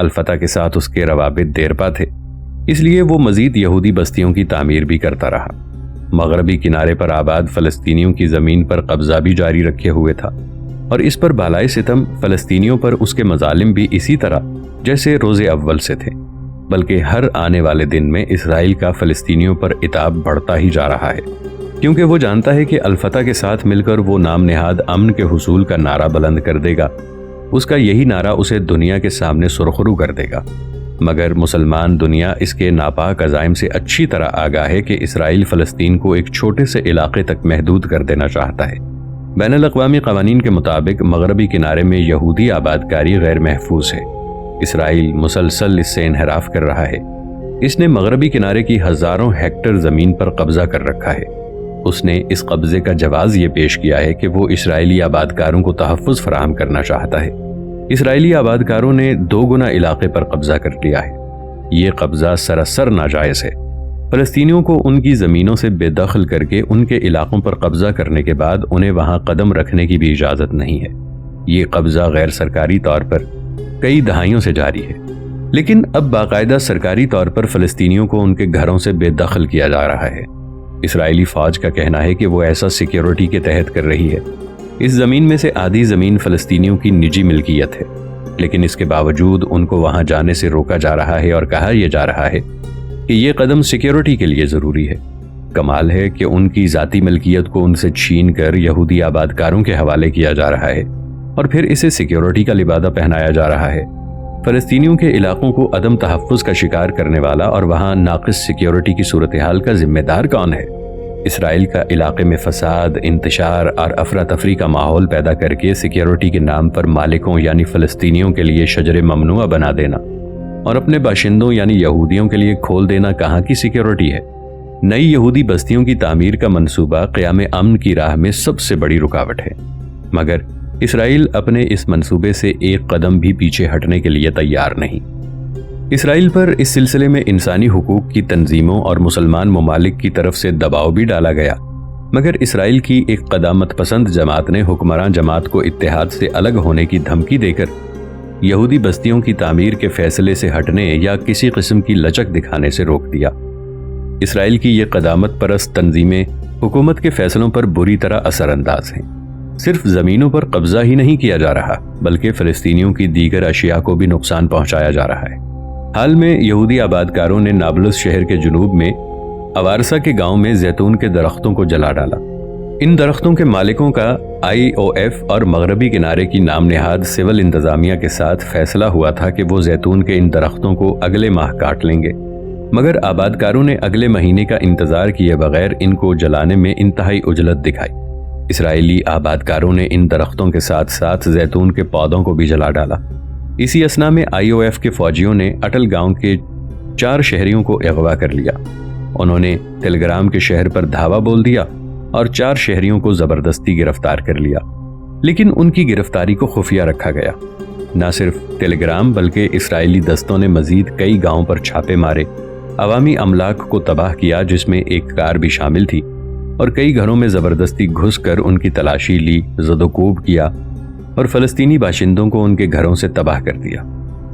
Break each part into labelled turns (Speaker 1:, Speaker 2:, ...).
Speaker 1: الفتح کے ساتھ اس کے روابط دیرپا تھے، اس لیے وہ مزید یہودی بستیوں کی تعمیر بھی کرتا رہا۔ مغربی کنارے پر آباد فلسطینیوں کی زمین پر قبضہ بھی جاری رکھے ہوئے تھا، اور اس پر بالائے ستم فلسطینیوں پر اس کے مظالم بھی اسی طرح جیسے روز اول سے تھے، بلکہ ہر آنے والے دن میں اسرائیل کا فلسطینیوں پر عتاب بڑھتا ہی جا رہا ہے، کیونکہ وہ جانتا ہے کہ الفتح کے ساتھ مل کر وہ نام نہاد امن کے حصول کا نعرہ بلند کر دے گا۔ اس کا یہی نعرہ اسے دنیا کے سامنے سرخرو کر دے گا، مگر مسلمان دنیا اس کے ناپاک عزائم سے اچھی طرح آگاہ ہے کہ اسرائیل فلسطین کو ایک چھوٹے سے علاقے تک محدود کر دینا چاہتا ہے۔ بین الاقوامی قوانین کے مطابق مغربی کنارے میں یہودی آبادکاری غیر محفوظ ہے۔ اسرائیل مسلسل اس سے انحراف کر رہا ہے۔ اس نے مغربی کنارے کی ہزاروں ہیکٹر زمین پر قبضہ کر رکھا ہے۔ اس نے اس قبضے کا جواز یہ پیش کیا ہے کہ وہ اسرائیلی آبادکاروں کو تحفظ فراہم کرنا چاہتا ہے۔ اسرائیلی آبادکاروں نے 2 گنا علاقے پر قبضہ کر لیا ہے۔ یہ قبضہ سراسر ناجائز ہے۔ فلسطینیوں کو ان کی زمینوں سے بے دخل کر کے ان کے علاقوں پر قبضہ کرنے کے بعد انہیں وہاں قدم رکھنے کی بھی اجازت نہیں ہے۔ یہ قبضہ غیر سرکاری طور پر کئی دہائیوں سے جاری ہے، لیکن اب باقاعدہ سرکاری طور پر فلسطینیوں کو ان کے گھروں سے بے دخل کیا جا رہا ہے۔ اسرائیلی فوج کا کہنا ہے کہ وہ ایسا سیکیورٹی کے تحت کر رہی ہے۔ اس زمین میں سے آدھی زمین فلسطینیوں کی نجی ملکیت ہے، لیکن اس کے باوجود ان کو وہاں جانے سے روکا جا رہا ہے اور کہا یہ جا رہا ہے کہ یہ قدم سیکیورٹی کے لیے ضروری ہے۔ کمال ہے کہ ان کی ذاتی ملکیت کو ان سے چھین کر یہودی آبادکاروں کے حوالے کیا جا رہا ہے اور پھر اسے سیکیورٹی کا لبادہ پہنایا جا رہا ہے۔ فلسطینیوں کے علاقوں کو عدم تحفظ کا شکار کرنے والا اور وہاں ناقص سیکیورٹی کی صورتحال کا ذمہ دار کون ہے؟ اسرائیل کا علاقے میں فساد، انتشار اور افراتفری کا ماحول پیدا کر کے سیکیورٹی کے نام پر مالکوں یعنی فلسطینیوں کے لیے شجر ممنوعہ بنا دینا اور اپنے باشندوں یعنی یہودیوں کے لیے کھول دینا کہاں کی سیکیورٹی ہے؟ نئی یہودی بستیوں کی تعمیر کا منصوبہ قیام امن کی راہ میں سب سے بڑی رکاوٹ ہے، مگر اسرائیل اپنے اس منصوبے سے ایک قدم بھی پیچھے ہٹنے کے لیے تیار نہیں۔ اسرائیل پر اس سلسلے میں انسانی حقوق کی تنظیموں اور مسلمان ممالک کی طرف سے دباؤ بھی ڈالا گیا، مگر اسرائیل کی ایک قدامت پسند جماعت نے حکمراں جماعت کو اتحاد سے الگ ہونے کی دھمکی دے کر یہودی بستیوں کی تعمیر کے فیصلے سے ہٹنے یا کسی قسم کی لچک دکھانے سے روک دیا۔ اسرائیل کی یہ قدامت پرست تنظیمیں حکومت کے فیصلوں پر بری طرح اثر انداز ہیں۔ صرف زمینوں پر قبضہ ہی نہیں کیا جا رہا، بلکہ فلسطینیوں کی دیگر اشیاء کو بھی نقصان پہنچایا جا رہا ہے۔ حال میں یہودی آبادکاروں نے نابلس شہر کے جنوب میں اوارسا کے گاؤں میں زیتون کے درختوں کو جلا ڈالا۔ ان درختوں کے مالکوں کا IOF اور مغربی کنارے کی نام نہاد سول انتظامیہ کے ساتھ فیصلہ ہوا تھا کہ وہ زیتون کے ان درختوں کو اگلے ماہ کاٹ لیں گے، مگر آبادکاروں نے اگلے مہینے کا انتظار کیے بغیر ان کو جلانے میں انتہائی عجلت دکھائی۔ اسرائیلی آبادکاروں نے ان درختوں کے ساتھ ساتھ زیتون کے پودوں کو بھی جلا ڈالا۔ اسی اثنا میں IOF کے فوجیوں نے اٹل گاؤں کے 4 شہریوں کو اغوا کر لیا۔ انہوں نے تلگرام کے شہر پر دھاوا بول دیا اور 4 شہریوں کو زبردستی گرفتار کر لیا، لیکن ان کی گرفتاری کو خفیہ رکھا گیا۔ نہ صرف تلگرام بلکہ اسرائیلی دستوں نے مزید کئی گاؤں پر چھاپے مارے، عوامی املاک کو تباہ کیا جس میں ایک کار بھی شامل تھی، اور کئی گھروں میں زبردستی گھس کر ان کی تلاشی لی، زد و کوب کیا اور فلسطینی باشندوں کو ان کے گھروں سے تباہ کر دیا۔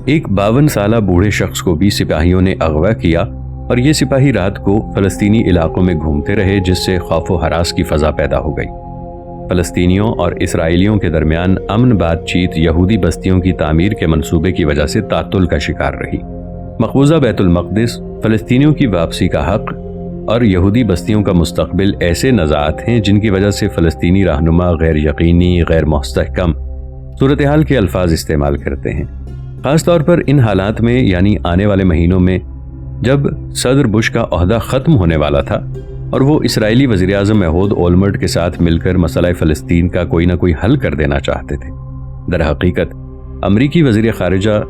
Speaker 1: ایک 52 سالہ بوڑھے شخص کو بھی سپاہیوں نے اغوا کیا اور یہ سپاہی رات کو فلسطینی علاقوں میں گھومتے رہے، جس سے خوف و ہراس کی فضا پیدا ہو گئی۔ فلسطینیوں اور اسرائیلیوں کے درمیان امن بات چیت یہودی بستیوں کی تعمیر کے منصوبے کی وجہ سے تعطل کا شکار رہی۔ مقبوضہ بیت المقدس، فلسطینیوں کی واپسی کا حق اور یہودی بستیوں کا مستقبل ایسے نزاعات ہیں جن کی وجہ سے فلسطینی رہنما غیر یقینی، غیر مستحکم صورتحال کے الفاظ استعمال کرتے ہیں، خاص طور پر ان حالات میں، یعنی آنے والے مہینوں میں جب صدر بش کا عہدہ ختم ہونے والا تھا اور وہ اسرائیلی وزیراعظم ایہود اولمرٹ کے ساتھ مل کر مسئلہ فلسطین کا کوئی نہ کوئی حل کر دینا چاہتے تھے۔ در حقیقت امریکی وزیر خارجہ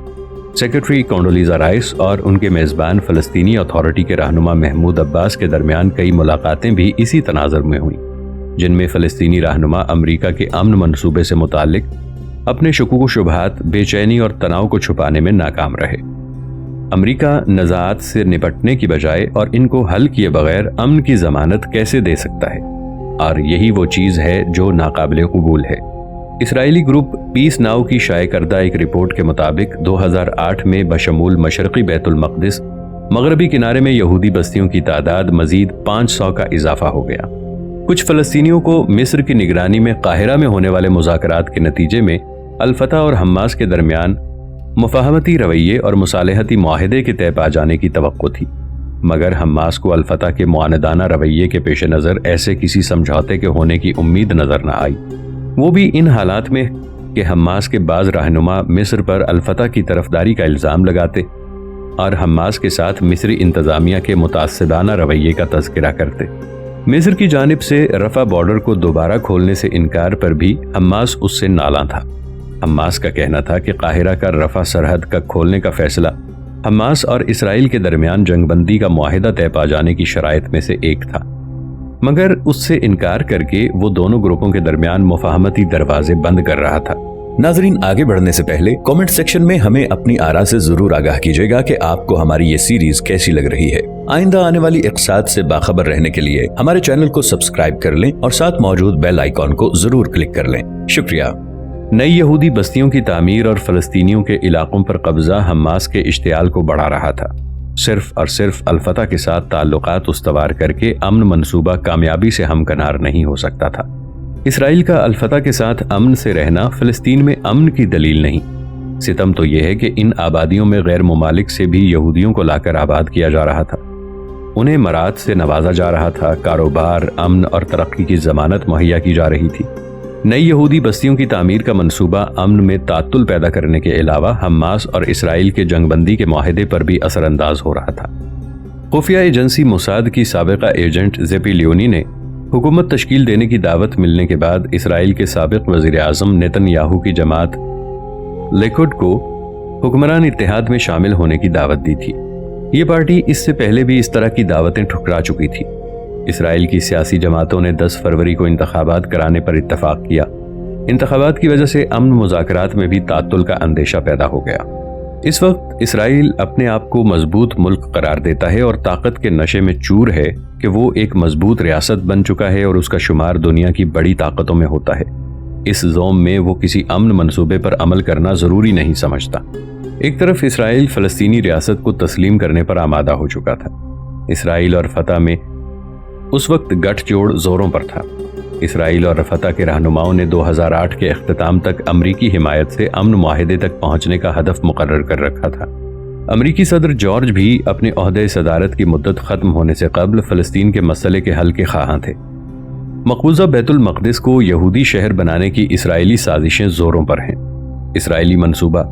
Speaker 1: سیکرٹری کونڈولیزا رائس اور ان کے میزبان فلسطینی اتھارٹی کے رہنما محمود عباس کے درمیان کئی ملاقاتیں بھی اسی تناظر میں ہوئیں، جن میں فلسطینی رہنما امریکہ کے امن منصوبے سے متعلق اپنے شکوک و شبہات، بے چینی اور تناؤ کو چھپانے میں ناکام رہے۔ امریکہ نزاعات سے نپٹنے کی بجائے اور ان کو حل کیے بغیر امن کی ضمانت کیسے دے سکتا ہے؟ اور یہی وہ چیز ہے جو ناقابل قبول ہے۔ اسرائیلی گروپ پیس ناؤ کی شائع کردہ ایک رپورٹ کے مطابق 2008 میں بشمول مشرقی بیت المقدس مغربی کنارے میں یہودی بستیوں کی تعداد مزید 500 کا اضافہ ہو گیا۔ کچھ فلسطینیوں کو مصر کی نگرانی میں قاہرہ میں ہونے والے مذاکرات کے نتیجے میں الفتح اور حماس کے درمیان مفاہمتی رویے اور مصالحتی معاہدے کے طے پا جانے کی توقع تھی، مگر حماس کو الفتح کے معاندانہ رویے کے پیش نظر ایسے کسی سمجھوتے کے ہونے کی امید نظر نہ آئی، وہ بھی ان حالات میں کہ حماس کے بعض رہنما مصر پر الفتح کی طرفداری کا الزام لگاتے اور حماس کے ساتھ مصری انتظامیہ کے متعصبانہ رویے کا تذکرہ کرتے۔ مصر کی جانب سے رفح بارڈر کو دوبارہ کھولنے سے انکار پر بھی حماس اس سے نالاں تھا۔ حماس کا کہنا تھا کہ قاہرہ کا رفح سرحد کا کھولنے کا فیصلہ حماس اور اسرائیل کے درمیان جنگ بندی کا معاہدہ طے پا جانے کی شرائط میں سے ایک تھا، مگر اس سے انکار کر کے وہ دونوں گروپوں کے درمیان مفاہمتی دروازے بند کر رہا تھا۔
Speaker 2: ناظرین، آگے بڑھنے سے پہلے کامنٹ سیکشن میں ہمیں اپنی آراء سے ضرور آگاہ کیجیے گا کہ آپ کو ہماری یہ سیریز کیسی لگ رہی ہے۔ آئندہ آنے والی اقساط سے باخبر رہنے کے لیے ہمارے چینل کو سبسکرائب کر لیں اور ساتھ موجود بیل آئیکن کو ضرور کلک کر لیں۔ شکریہ۔
Speaker 1: نئی یہودی بستیوں کی تعمیر اور فلسطینیوں کے علاقوں پر قبضہ حماس کے اشتعال کو بڑھا رہا تھا۔ صرف اور صرف الفتح کے ساتھ تعلقات استوار کر کے امن منصوبہ کامیابی سے ہمکنار نہیں ہو سکتا تھا۔ اسرائیل کا الفتح کے ساتھ امن سے رہنا فلسطین میں امن کی دلیل نہیں، ستم تو یہ ہے کہ ان آبادیوں میں غیر ممالک سے بھی یہودیوں کو لا کر آباد کیا جا رہا تھا، انہیں مراد سے نوازا جا رہا تھا، کاروبار، امن اور ترقی کی ضمانت مہیا کی جا رہی تھی۔ نئی یہودی بستیوں کی تعمیر کا منصوبہ امن میں تعطل پیدا کرنے کے علاوہ حماس اور اسرائیل کے جنگ بندی کے معاہدے پر بھی اثر انداز ہو رہا تھا۔ خفیہ ایجنسی موساد کی سابقہ ایجنٹ زیپی لیونی نے حکومت تشکیل دینے کی دعوت ملنے کے بعد اسرائیل کے سابق وزیر اعظم نیتن یاہو کی جماعت لیکوڈ کو حکمران اتحاد میں شامل ہونے کی دعوت دی تھی۔ یہ پارٹی اس سے پہلے بھی اس طرح کی دعوتیں ٹھکرا چکی تھی۔ اسرائیل کی سیاسی جماعتوں نے 10 فروری کو انتخابات کرانے پر اتفاق کیا۔ انتخابات کی وجہ سے امن مذاکرات میں بھی تعطل کا اندیشہ پیدا ہو گیا۔ اس وقت اسرائیل اپنے آپ کو مضبوط ملک قرار دیتا ہے اور طاقت کے نشے میں چور ہے کہ وہ ایک مضبوط ریاست بن چکا ہے اور اس کا شمار دنیا کی بڑی طاقتوں میں ہوتا ہے۔ اس زوم میں وہ کسی امن منصوبے پر عمل کرنا ضروری نہیں سمجھتا۔ ایک طرف اسرائیل فلسطینی ریاست کو تسلیم کرنے پر آمادہ ہو چکا تھا۔ اسرائیل اور فتح میں اس وقت گٹھ جوڑ زوروں پر تھا۔ اسرائیل اور فتح کے رہنماؤں نے 2008 کے اختتام تک امریکی حمایت سے امن معاہدے تک پہنچنے کا ہدف مقرر کر رکھا تھا۔ امریکی صدر جارج بھی اپنے عہدے صدارت کی مدت ختم ہونے سے قبل فلسطین کے مسئلے کے حل کے خواہاں تھے۔ مقبوضہ بیت المقدس کو یہودی شہر بنانے کی اسرائیلی سازشیں زوروں پر ہیں۔ اسرائیلی منصوبہ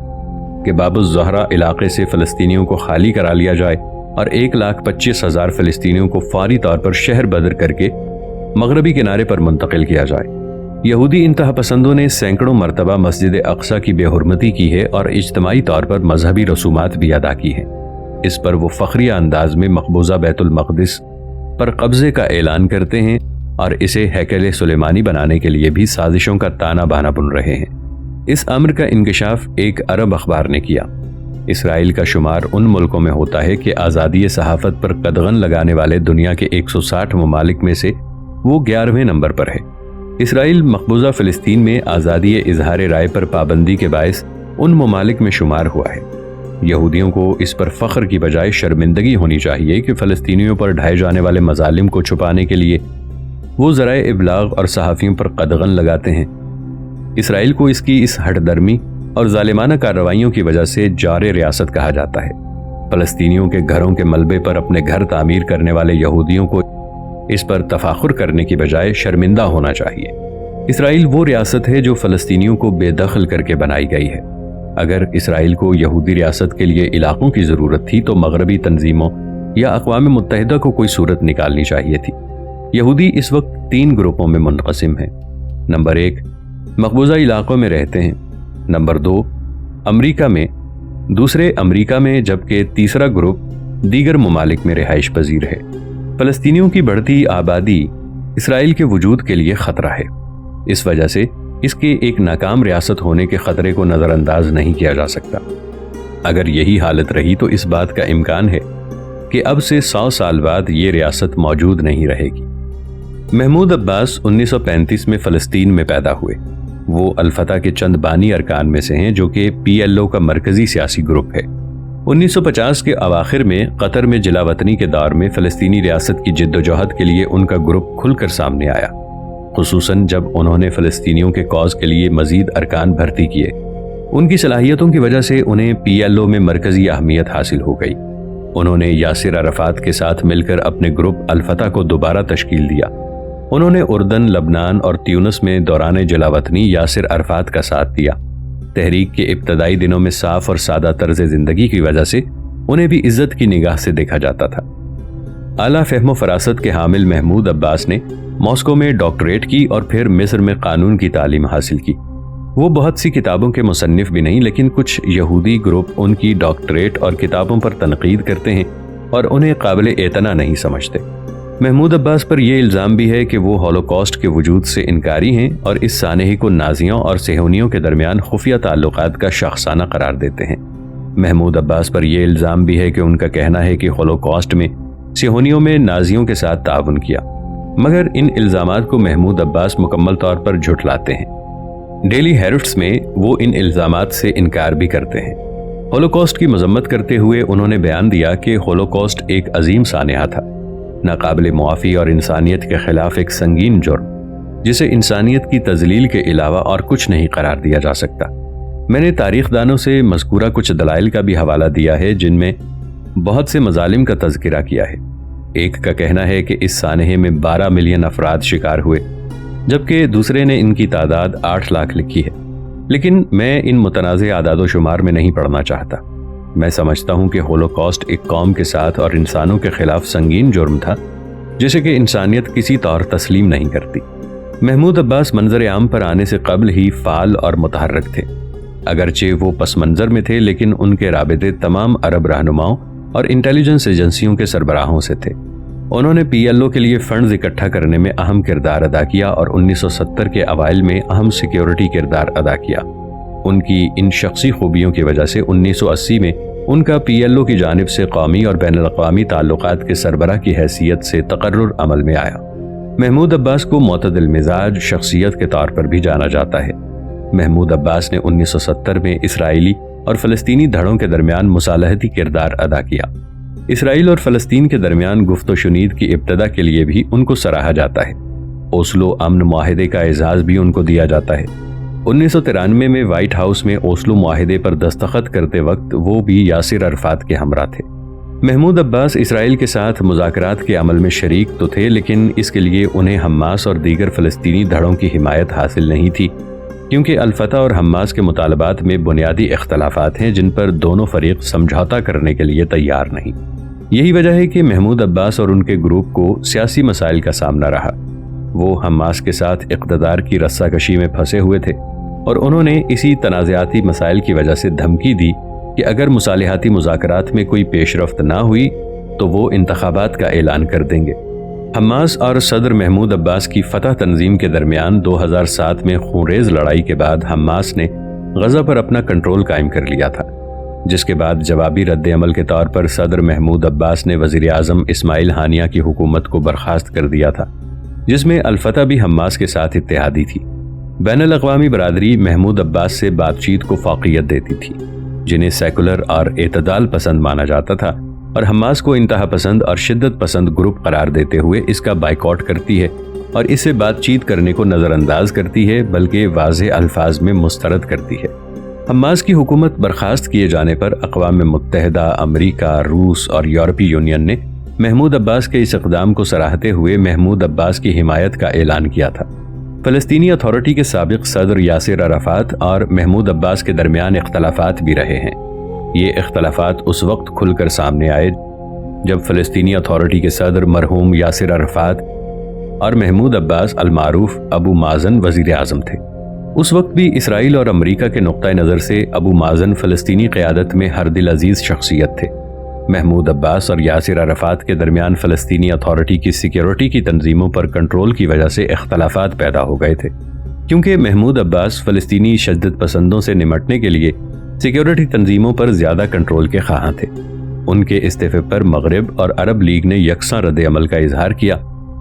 Speaker 1: کہ باب الزہرا علاقے سے فلسطینیوں کو خالی کرا لیا جائے اور 1,25,000 فلسطینیوں کو فوری طور پر شہر بدر کر کے مغربی کنارے پر منتقل کیا جائے۔ یہودی انتہا پسندوں نے سینکڑوں مرتبہ مسجد اقصی کی بے حرمتی کی ہے اور اجتماعی طور پر مذہبی رسومات بھی ادا کی ہیں۔ اس پر وہ فخریہ انداز میں مقبوضہ بیت المقدس پر قبضے کا اعلان کرتے ہیں اور اسے ہیکل سلیمانی بنانے کے لیے بھی سازشوں کا تانا بانا بن رہے ہیں۔ اس امر کا انکشاف ایک عرب اخبار نے کیا۔ اسرائیل کا شمار ان ملکوں میں ہوتا ہے کہ آزادی صحافت پر قدغن لگانے والے دنیا کے 160 ممالک میں سے وہ 11ویں نمبر پر ہے۔ اسرائیل مقبوضہ فلسطین میں آزادی اظہار رائے پر پابندی کے باعث ان ممالک میں شمار ہوا ہے۔ یہودیوں کو اس پر فخر کی بجائے شرمندگی ہونی چاہیے کہ فلسطینیوں پر ڈھائے جانے والے مظالم کو چھپانے کے لیے وہ ذرائع ابلاغ اور صحافیوں پر قدغن لگاتے ہیں۔ اسرائیل کو اس کی اس ہٹ درمی اور ظالمانہ کارروائیوں کی وجہ سے جار ریاست کہا جاتا ہے۔ فلسطینیوں کے گھروں کے ملبے پر اپنے گھر تعمیر کرنے والے یہودیوں کو اس پر تفاخر کرنے کی بجائے شرمندہ ہونا چاہیے۔ اسرائیل وہ ریاست ہے جو فلسطینیوں کو بے دخل کر کے بنائی گئی ہے۔ اگر اسرائیل کو یہودی ریاست کے لیے علاقوں کی ضرورت تھی تو مغربی تنظیموں یا اقوام متحدہ کو کوئی صورت نکالنی چاہیے تھی۔ یہودی اس وقت 3 گروپوں میں منقسم ہیں۔ نمبر 1 مقبوضہ علاقوں میں رہتے ہیں، نمبر 2 امریکہ میں، دوسرے امریکہ میں، جبکہ تیسرا گروپ دیگر ممالک میں رہائش پذیر ہے۔ فلسطینیوں کی بڑھتی آبادی اسرائیل کے وجود کے لیے خطرہ ہے۔ اس وجہ سے اس کے ایک ناکام ریاست ہونے کے خطرے کو نظر انداز نہیں کیا جا سکتا۔ اگر یہی حالت رہی تو اس بات کا امکان ہے کہ اب سے 100 سال بعد یہ ریاست موجود نہیں رہے گی۔ محمود عباس 1935 میں فلسطین میں پیدا ہوئے۔ وہ الفتح کے چند بانی ارکان میں سے ہیں جو کہ PLO کا مرکزی سیاسی گروپ ہے۔ 1950 کے اواخر میں قطر میں جلا وطنی کے دور میں فلسطینی ریاست کی جد و جہد کے لیے ان کا گروپ کھل کر سامنے آیا، خصوصاً جب انہوں نے فلسطینیوں کے کاز کے لیے مزید ارکان بھرتی کیے۔ ان کی صلاحیتوں کی وجہ سے انہیں PLO میں مرکزی اہمیت حاصل ہو گئی۔ انہوں نے یاسر عرفات کے ساتھ مل کر اپنے گروپ الفتح کو دوبارہ تشکیل دیا۔ انہوں نے اردن، لبنان اور تیونس میں دوران جلا وطنی یاسر عرفات کا ساتھ دیا۔ تحریک کے ابتدائی دنوں میں صاف اور سادہ طرز زندگی کی وجہ سے انہیں بھی عزت کی نگاہ سے دیکھا جاتا تھا۔ اعلیٰ فہم و فراست کے حامل محمود عباس نے ماسکو میں ڈاکٹریٹ کی اور پھر مصر میں قانون کی تعلیم حاصل کی۔ وہ بہت سی کتابوں کے مصنف بھی نہیں، لیکن کچھ یہودی گروپ ان کی ڈاکٹریٹ اور کتابوں پر تنقید کرتے ہیں اور انہیں قابل اعتنا نہیں سمجھتے۔ محمود عباس پر یہ الزام بھی ہے کہ وہ ہولوکاسٹ کے وجود سے انکاری ہیں اور اس سانحے کو نازیوں اور صہیونیوں کے درمیان خفیہ تعلقات کا شخصانہ قرار دیتے ہیں۔ محمود عباس پر یہ الزام بھی ہے کہ ان کا کہنا ہے کہ ہولوکاسٹ میں صہیونیوں میں نازیوں کے ساتھ تعاون کیا، مگر ان الزامات کو محمود عباس مکمل طور پر جھٹلاتے ہیں۔ ڈیلی ہیرٹس میں وہ ان الزامات سے انکار بھی کرتے ہیں۔ ہولوکاسٹ کی مذمت کرتے ہوئے انہوں نے بیان دیا کہ ہولوکاسٹ ایک عظیم سانحہ تھا، ناقابل معافی اور انسانیت کے خلاف ایک سنگین جرم، جسے انسانیت کی تذلیل کے علاوہ اور کچھ نہیں قرار دیا جا سکتا۔ میں نے تاریخ دانوں سے مذکورہ کچھ دلائل کا بھی حوالہ دیا ہے جن میں بہت سے مظالم کا تذکرہ کیا ہے۔ ایک کا کہنا ہے کہ اس سانحے میں 12 ملین افراد شکار ہوئے، جبکہ دوسرے نے ان کی تعداد 8 لاکھ لکھی ہے، لیکن میں ان متنازع اعداد و شمار میں نہیں پڑنا چاہتا۔ میں سمجھتا ہوں کہ ہولوکاسٹ ایک قوم کے ساتھ اور انسانوں کے خلاف سنگین جرم تھا جسے کہ انسانیت کسی طور تسلیم نہیں کرتی۔ محمود عباس منظر عام پر آنے سے قبل ہی فعال اور متحرک تھے۔ اگرچہ وہ پس منظر میں تھے، لیکن ان کے رابطے تمام عرب رہنماؤں اور انٹیلیجنس ایجنسیوں کے سربراہوں سے تھے۔ انہوں نے PLO کے لیے فنڈز اکٹھا کرنے میں اہم کردار ادا کیا اور 1970 کے اوائل میں اہم سیکیورٹی کردار ادا کیا۔ ان کی ان شخصی خوبیوں کی وجہ سے 1980 میں ان کا PLO کی جانب سے قومی اور بین الاقوامی تعلقات کے سربراہ کی حیثیت سے تقرر عمل میں آیا۔ محمود عباس کو معتدل مزاج شخصیت کے طور پر بھی جانا جاتا ہے۔ محمود عباس نے 1970 میں اسرائیلی اور فلسطینی دھڑوں کے درمیان مصالحتی کردار ادا کیا۔ اسرائیل اور فلسطین کے درمیان گفت و شنید کی ابتدا کے لیے بھی ان کو سراہا جاتا ہے۔ اوسلو امن معاہدے کا اعزاز بھی ان کو دیا جاتا ہے۔ 1993 میں وائٹ ہاؤس میں اوسلو معاہدے پر دستخط کرتے وقت وہ بھی یاسر عرفات کے ہمراہ تھے۔ محمود عباس اسرائیل کے ساتھ مذاکرات کے عمل میں شریک تو تھے، لیکن اس کے لیے انہیں حماس اور دیگر فلسطینی دھڑوں کی حمایت حاصل نہیں تھی، کیونکہ الفتح اور حماس کے مطالبات میں بنیادی اختلافات ہیں جن پر دونوں فریق سمجھوتا کرنے کے لیے تیار نہیں۔ یہی وجہ ہے کہ محمود عباس اور ان کے گروپ کو سیاسی مسائل کا سامنا رہا۔ وہ حماس کے ساتھ اقتدار کی رسہ کشی میں پھنسے ہوئے تھے اور انہوں نے اسی تنازعاتی مسائل کی وجہ سے دھمکی دی کہ اگر مصالحاتی مذاکرات میں کوئی پیش رفت نہ ہوئی تو وہ انتخابات کا اعلان کر دیں گے۔ حماس اور صدر محمود عباس کی فتح تنظیم کے درمیان 2007 میں خونریز لڑائی کے بعد حماس نے غزہ پر اپنا کنٹرول قائم کر لیا تھا، جس کے بعد جوابی رد عمل کے طور پر صدر محمود عباس نے وزیر اعظم اسماعیل ہانیہ کی حکومت کو برخاست کر دیا تھا، جس میں الفتح بھی حماس کے ساتھ اتحادی تھی۔ بین الاقوامی برادری محمود عباس سے بات چیت کو فوقیت دیتی تھی، جنہیں سیکولر اور اعتدال پسند مانا جاتا تھا، اور حماس کو انتہا پسند اور شدت پسند گروپ قرار دیتے ہوئے اس کا بائیکاٹ کرتی ہے اور اسے بات چیت کرنے کو نظر انداز کرتی ہے، بلکہ واضح الفاظ میں مسترد کرتی ہے۔ حماس کی حکومت برخاست کیے جانے پر اقوام متحدہ، امریکہ، روس اور یورپی یونین نے محمود عباس کے اس اقدام کو سراہتے ہوئے محمود عباس کی حمایت کا اعلان کیا تھا۔ فلسطینی اتھارٹی کے سابق صدر یاسر عرفات اور محمود عباس کے درمیان اختلافات بھی رہے ہیں۔ یہ اختلافات اس وقت کھل کر سامنے آئے جب فلسطینی اتھارٹی کے صدر مرحوم یاسر عرفات اور محمود عباس المعروف ابو مازن وزیر اعظم تھے۔ اس وقت بھی اسرائیل اور امریکہ کے نقطہ نظر سے ابو مازن فلسطینی قیادت میں ہر دل عزیز شخصیت تھے۔ محمود عباس اور یاسر عرفات کے درمیان فلسطینی اتھارٹی کی سیکیورٹی کی تنظیموں پر کنٹرول کی وجہ سے اختلافات پیدا ہو گئے تھے، کیونکہ محمود عباس فلسطینی شدت پسندوں سے نمٹنے کے لیے سیکیورٹی تنظیموں پر زیادہ کنٹرول کے خواہاں تھے۔ ان کے استعفے پر مغرب اور عرب لیگ نے یکساں رد عمل کا اظہار کیا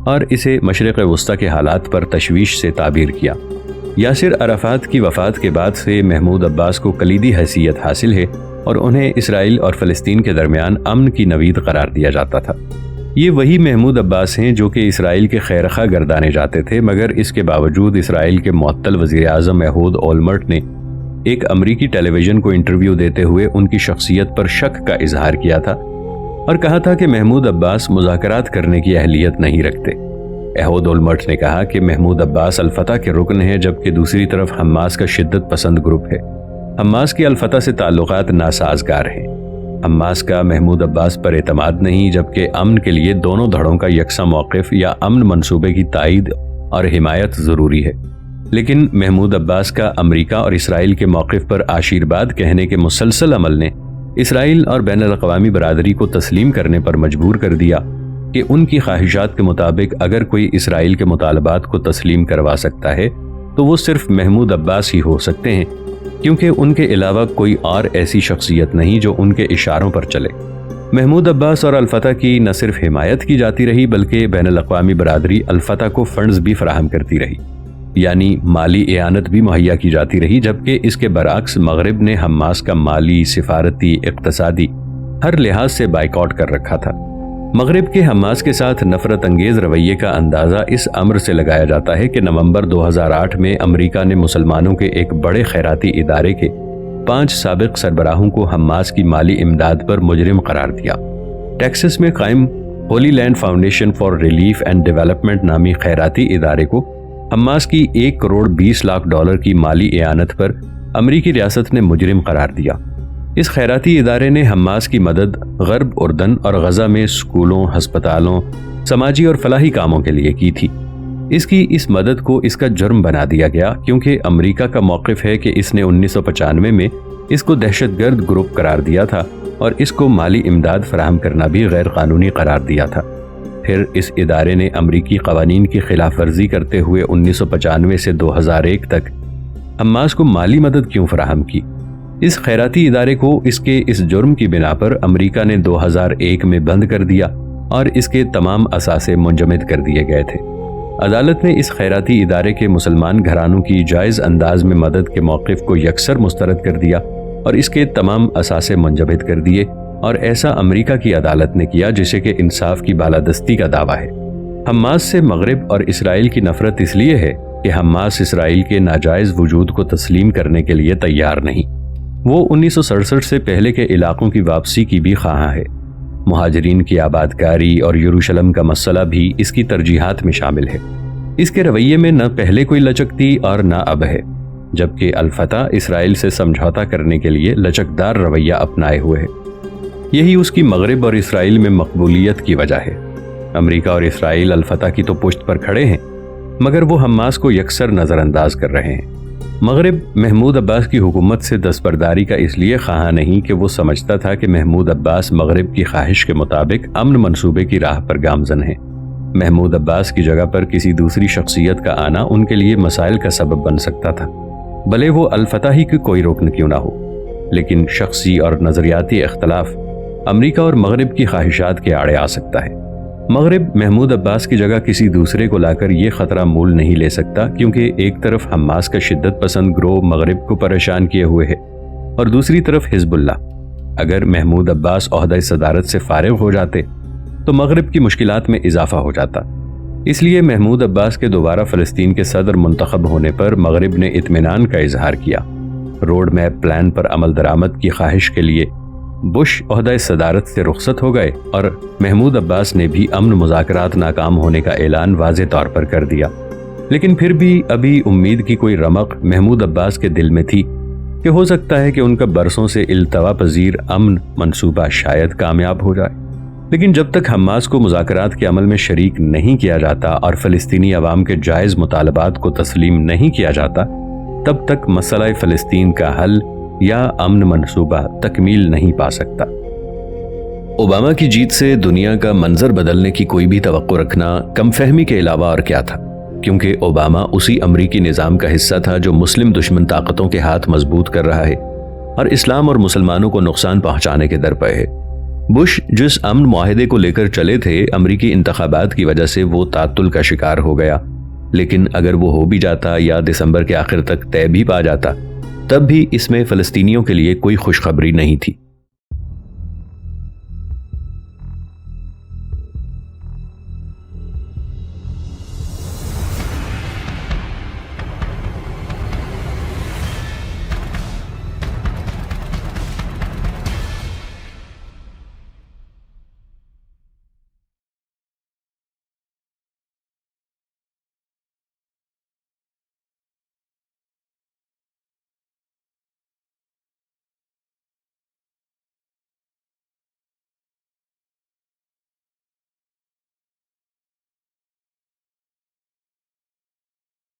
Speaker 1: اور اسے مشرق وسطی کے حالات پر تشویش سے تعبیر کیا۔ یاسر عرفات کی وفات کے بعد سے محمود عباس کو کلیدی حیثیت حاصل ہے اور انہیں اسرائیل اور فلسطین کے درمیان امن کی نوید قرار دیا جاتا تھا۔ یہ وہی محمود عباس ہیں جو کہ اسرائیل کے خیر خواہ گردانے جاتے تھے، مگر اس کے باوجود اسرائیل کے معطل وزیر اعظم ایہود اولمرٹ نے ایک امریکی ٹیلی ویژن کو انٹرویو دیتے ہوئے ان کی شخصیت پر شک کا اظہار کیا تھا اور کہا تھا کہ محمود عباس مذاکرات کرنے کی اہلیت نہیں رکھتے۔ ایہود اولمرٹ نے کہا کہ محمود عباس الفتح کے رکن ہیں، جبکہ دوسری طرف حماس کا شدت پسند گروپ ہے۔ حماس کے الفتح سے تعلقات ناسازگار ہیں۔ حماس کا محمود عباس پر اعتماد نہیں، جبکہ امن کے لیے دونوں دھڑوں کا یکساں موقف یا امن منصوبے کی تائید اور حمایت ضروری ہے۔ لیکن محمود عباس کا امریکہ اور اسرائیل کے موقف پر آشیرواد کہنے کے مسلسل عمل نے اسرائیل اور بین الاقوامی برادری کو تسلیم کرنے پر مجبور کر دیا کہ ان کی خواہشات کے مطابق اگر کوئی اسرائیل کے مطالبات کو تسلیم کروا سکتا ہے تو وہ صرف محمود عباس ہی ہو سکتے ہیں، کیونکہ ان کے علاوہ کوئی اور ایسی شخصیت نہیں جو ان کے اشاروں پر چلے۔ محمود عباس اور الفتح کی نہ صرف حمایت کی جاتی رہی بلکہ بین الاقوامی برادری الفتح کو فنڈز بھی فراہم کرتی رہی، یعنی مالی اعانت بھی مہیا کی جاتی رہی، جبکہ اس کے برعکس مغرب نے حماس کا مالی، سفارتی، اقتصادی ہر لحاظ سے بائیکاٹ کر رکھا تھا۔ مغرب کے حماس کے ساتھ نفرت انگیز رویے کا اندازہ اس امر سے لگایا جاتا ہے کہ نومبر 2008 میں امریکہ نے مسلمانوں کے ایک بڑے خیراتی ادارے کے 5 سابق سربراہوں کو حماس کی مالی امداد پر مجرم قرار دیا۔ ٹیکساس میں قائم Holy Land Foundation for Relief and Development نامی خیراتی ادارے کو حماس کی $1 کروڑ 20 لاکھ کی مالی اعانت پر امریکی ریاست نے مجرم قرار دیا۔ اس خیراتی ادارے نے حماس کی مدد غرب اردن اور غزہ میں سکولوں، ہسپتالوں، سماجی اور فلاحی کاموں کے لیے کی تھی۔ اس کی اس مدد کو اس کا جرم بنا دیا گیا کیونکہ امریکہ کا موقف ہے کہ اس نے 1995 میں اس کو دہشت گرد گروپ قرار دیا تھا اور اس کو مالی امداد فراہم کرنا بھی غیر قانونی قرار دیا تھا۔ پھر اس ادارے نے امریکی قوانین کی خلاف ورزی کرتے ہوئے 1995 سے 2001 تک حماس کو مالی مدد کیوں فراہم کی؟ اس خیراتی ادارے کو اس کے اس جرم کی بنا پر امریکہ نے 2001 میں بند کر دیا اور اس کے تمام اثاثے منجمد کر دیے گئے تھے۔ عدالت نے اس خیراتی ادارے کے مسلمان گھرانوں کی جائز انداز میں مدد کے موقف کو یکسر مسترد کر دیا اور اس کے تمام اثاثے منجمد کر دیے، اور ایسا امریکہ کی عدالت نے کیا جسے کہ انصاف کی بالادستی کا دعویٰ ہے۔ حماس سے مغرب اور اسرائیل کی نفرت اس لیے ہے کہ حماس اسرائیل کے ناجائز وجود کو تسلیم کرنے کے لیے تیار نہیں۔ وہ 1967 سے پہلے کے علاقوں کی واپسی کی بھی خواہاں ہے۔ مہاجرین کی آباد کاری اور یروشلم کا مسئلہ بھی اس کی ترجیحات میں شامل ہے۔ اس کے رویے میں نہ پہلے کوئی لچک تھی اور نہ اب ہے، جبکہ الفتح اسرائیل سے سمجھوتا کرنے کے لیے لچکدار رویہ اپنائے ہوئے ہے۔ یہی اس کی مغرب اور اسرائیل میں مقبولیت کی وجہ ہے۔ امریکہ اور اسرائیل الفتح کی تو پشت پر کھڑے ہیں، مگر وہ حماس کو یکسر نظر انداز کر رہے ہیں۔ مغرب محمود عباس کی حکومت سے دستبرداری کا اس لیے خواہاں نہیں کہ وہ سمجھتا تھا کہ محمود عباس مغرب کی خواہش کے مطابق امن منصوبے کی راہ پر گامزن ہیں۔ محمود عباس کی جگہ پر کسی دوسری شخصیت کا آنا ان کے لیے مسائل کا سبب بن سکتا تھا، بھلے وہ الفتح ہی کی کوئی رکن کیوں نہ ہو۔ لیکن شخصی اور نظریاتی اختلاف امریکہ اور مغرب کی خواہشات کے آڑے آ سکتا ہے۔ مغرب محمود عباس کی جگہ کسی دوسرے کو لا کر یہ خطرہ مول نہیں لے سکتا، کیونکہ ایک طرف حماس کا شدت پسند گروہ مغرب کو پریشان کیے ہوئے ہے اور دوسری طرف حزب اللہ۔ اگر محمود عباس عہدہ صدارت سے فارغ ہو جاتے تو مغرب کی مشکلات میں اضافہ ہو جاتا۔ اس لیے محمود عباس کے دوبارہ فلسطین کے صدر منتخب ہونے پر مغرب نے اطمینان کا اظہار کیا۔ روڈ میپ پلان پر عمل درآمد کی خواہش کے لیے بش عہدہ صدارت سے رخصت ہو گئے اور محمود عباس نے بھی امن مذاکرات ناکام ہونے کا اعلان واضح طور پر کر دیا۔ لیکن پھر بھی ابھی امید کی کوئی رمق محمود عباس کے دل میں تھی کہ ہو سکتا ہے کہ ان کا برسوں سے التوا پذیر امن منصوبہ شاید کامیاب ہو جائے۔ لیکن جب تک حماس کو مذاکرات کے عمل میں شریک نہیں کیا جاتا اور فلسطینی عوام کے جائز مطالبات کو تسلیم نہیں کیا جاتا، تب تک مسئلہ فلسطین کا حل یا امن منصوبہ تکمیل نہیں پا سکتا۔
Speaker 2: اوباما کی جیت سے دنیا کا منظر بدلنے کی کوئی بھی توقع رکھنا کم فہمی کے علاوہ اور کیا تھا، کیونکہ اوباما اسی امریکی نظام کا حصہ تھا جو مسلم دشمن طاقتوں کے ہاتھ مضبوط کر رہا ہے اور اسلام اور مسلمانوں کو نقصان پہنچانے کے درپے ہے۔ بش جس امن معاہدے کو لے کر چلے تھے، امریکی انتخابات کی وجہ سے وہ تعطل کا شکار ہو گیا،
Speaker 1: لیکن اگر وہ ہو بھی جاتا یا دسمبر کے آخر تک طے بھی پا جاتا، تب بھی اس میں فلسطینیوں کے لیے کوئی خوشخبری نہیں تھی۔